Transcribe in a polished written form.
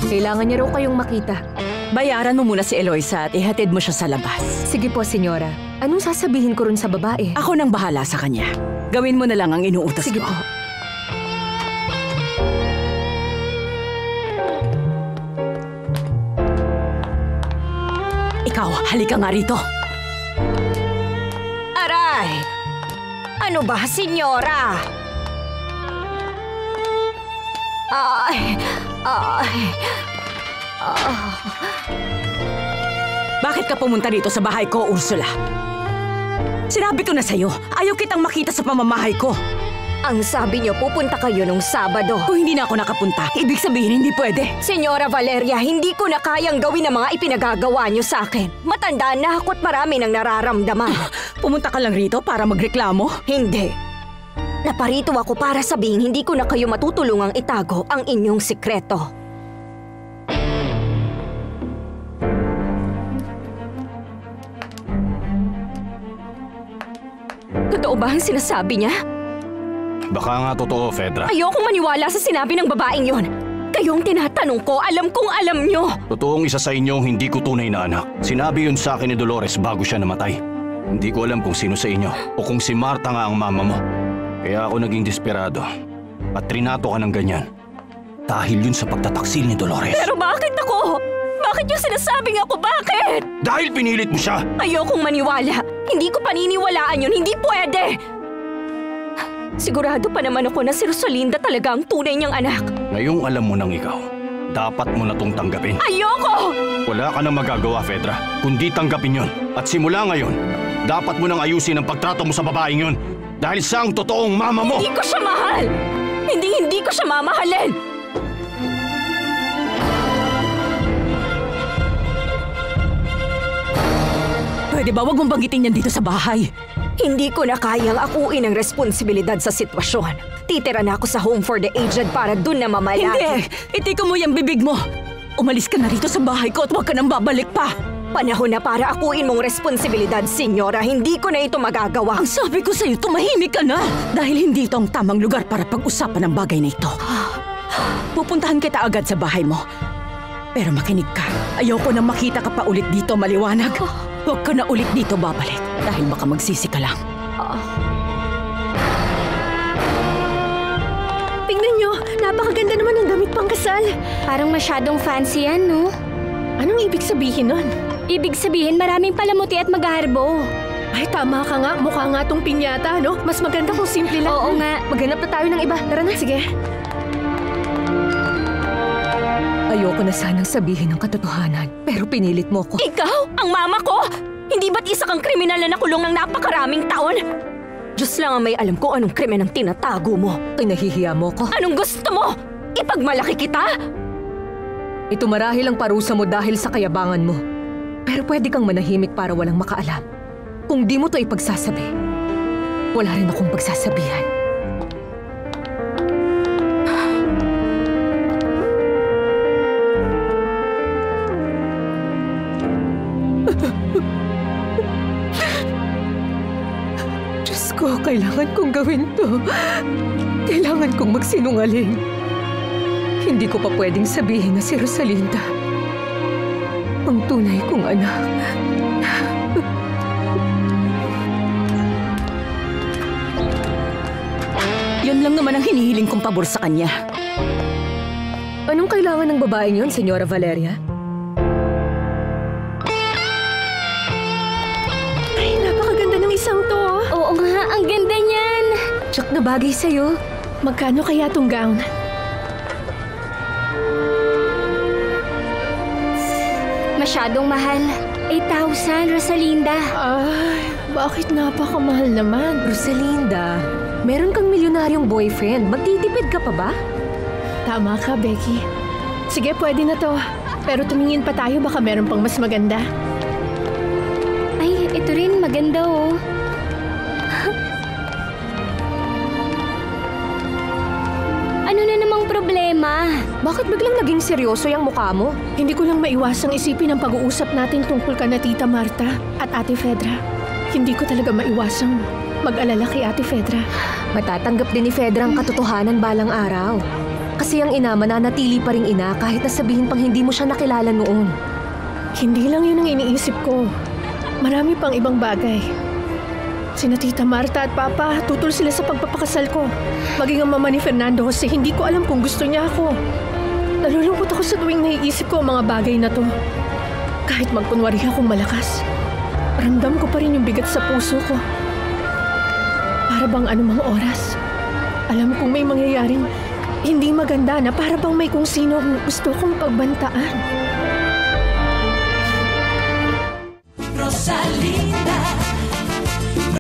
Kailangan niya raw kayong makita. Bayaran mo muna si Eloisa at ihatid mo siya sa labas. Sige po, senyora. Anong sasabihin ko rin sa babae? Ako nang bahala sa kanya. Gawin mo na lang ang inuutos ko. Sige po. Ikaw, halika nga rito. Aray! Ano ba, senyora? Bakit ka pumunta dito sa bahay ko, Ursula? Sinabi ko na sa'yo, ayaw kitang makita sa pamamahay ko. Ang sabi niyo, pupunta kayo nung Sabado. Kung hindi na ako nakapunta, ibig sabihin hindi pwede. Senyora Valeria, hindi ko na kayang gawin ang mga ipinagagawa niyo sa akin. Matanda na ako't marami nang nararamdaman. Pumunta ka lang rito para magreklamo? Hindi. Naparito ako para sabihin hindi ko na kayo matutulungang itago ang inyong sikreto. Totoo ba ang sinasabi niya? Baka nga totoo, Fedra. Ayokong maniwala sa sinabi ng babaeng yon. Kayong tinatanong ko, alam kong alam nyo. Totoong isa sa inyong hindi ko tunay na anak. Sinabi yun sa akin ni Dolores bago siya namatay. Hindi ko alam kung sino sa inyo o kung si Marta nga ang mama mo. Kaya ako naging desperado at trinato ka ng ganyan. Dahil yun sa pagtataksil ni Dolores. Pero bakit ako? Bakit yung sinasabing ako? Bakit? Dahil pinilit mo siya! Ayokong maniwala. Hindi ko paniniwalaan yun. Hindi pwede. Sigurado pa naman ako na si Rosalinda talaga ang tunay niyang anak. Ngayong alam mo nang ikaw, dapat mo na tong tanggapin. Ayoko! Wala ka nang magagawa, Fedra, kundi tanggapin yon. At simula ngayon, dapat mo nang ayusin ang pagtrato mo sa babaeng yon. Dahil siya ang totoong mama mo! Hindi ko siya mahal! Hindi ko siya mamahalin! Pwede ba wag mong banggitin yan dito sa bahay? Hindi ko na kayang akuin ang responsibilidad sa sitwasyon. Titira na ako sa Home for the Aged para dun na mamalagi. Hindi! Itiko mo yung bibig mo! Umalis ka na rito sa bahay ko at huwag ka nang babalik pa! Panahon na para akuin mong responsibilidad, senyora. Hindi ko na ito magagawa. Ang sabi ko sa'yo, tumahimik ka na! Dahil hindi ito ang tamang lugar para pag-usapan ang bagay na ito. Pupuntahan kita agad sa bahay mo. Pero makinig ka. Ayoko na makita ka pa ulit dito, maliwanag. Huwag ka na ulit dito babalik. Dahil baka magsisi ka lang. Tingnan niyo, napakaganda naman ng damit pang kasal. Parang masyadong fancy yan, no? Anong ibig sabihin nun? Ibig sabihin maraming palamuti at magaharbo. Ay, tama ka nga. Mukha nga tong pinyata, no? Mas maganda kung simple lang. Oo nga. Maghanap na tayo ng iba. Tara na, sige. Ayoko na sanang sabihin ang katotohanan, pero pinilit mo ko. Ikaw? Ang mama ko? Hindi ba't isa kang kriminal na nakulong ng napakaraming taon? Diyos lang ang may alam kung anong krimen ang tinatago mo. Pinahihiya mo ko. Anong gusto mo? Ipagmalaki kita? Ito marahil ang parusa mo dahil sa kayabangan mo. Pero pwede kang manahimik para walang makaalam. Kung di mo to ipagsasabi, wala rin akong pagsasabihan. Diyos ko, kailangan kong gawin to. Kailangan kong magsinungaling. Hindi ko pa pwedeng sabihin na si Rosalinda ang tunay kong anak. Yun lang naman ang hinihiling kong pabor sa kanya. Anong kailangan ng babaeng yun, Senyora Valeria? Ay, napakaganda ng isang to. Oo nga, ang ganda niyan. Tsak na bagay sa'yo. Magkano kaya tong gown? Masyadong mahal. 8,000, Rosalinda. Ay, bakit napakamahal naman? Rosalinda, meron kang milyonaryong boyfriend. Magtitipid ka pa ba? Tama ka, Becky. Sige, pwede na to. Pero tumingin pa tayo, baka meron pang mas maganda. Ay, ito rin maganda, oh. Ano na namang problema? Bakit biglang naging seryoso yung mukha mo? Hindi ko lang maiwasang isipin ang pag-uusap natin tungkol ka na Tita Marta at Ate Fedra. Hindi ko talaga maiwasang mag-alala kay Ate Fedra. Matatanggap din ni Fedra ang katotohanan balang araw. Kasi ang ina mananatili pa ring ina kahit na sabihin pang hindi mo siya nakilala noon. Hindi lang yun ang iniisip ko. Marami pang ibang bagay. Sina Tita Marta at Papa, tutol sila sa pagpapakasal ko. Maging ang mama ni Fernando Jose, hindi ko alam kung gusto niya ako. Nalulungkot ako sa tuwing naiisip ko ang mga bagay na to. Kahit magkunwari akong malakas, ramdam ko pa rin yung bigat sa puso ko. Para bang anumang oras, alam kong may mangyayaring hindi maganda na para bang may kung sino ang gusto kong pagbantaan. Rosalinda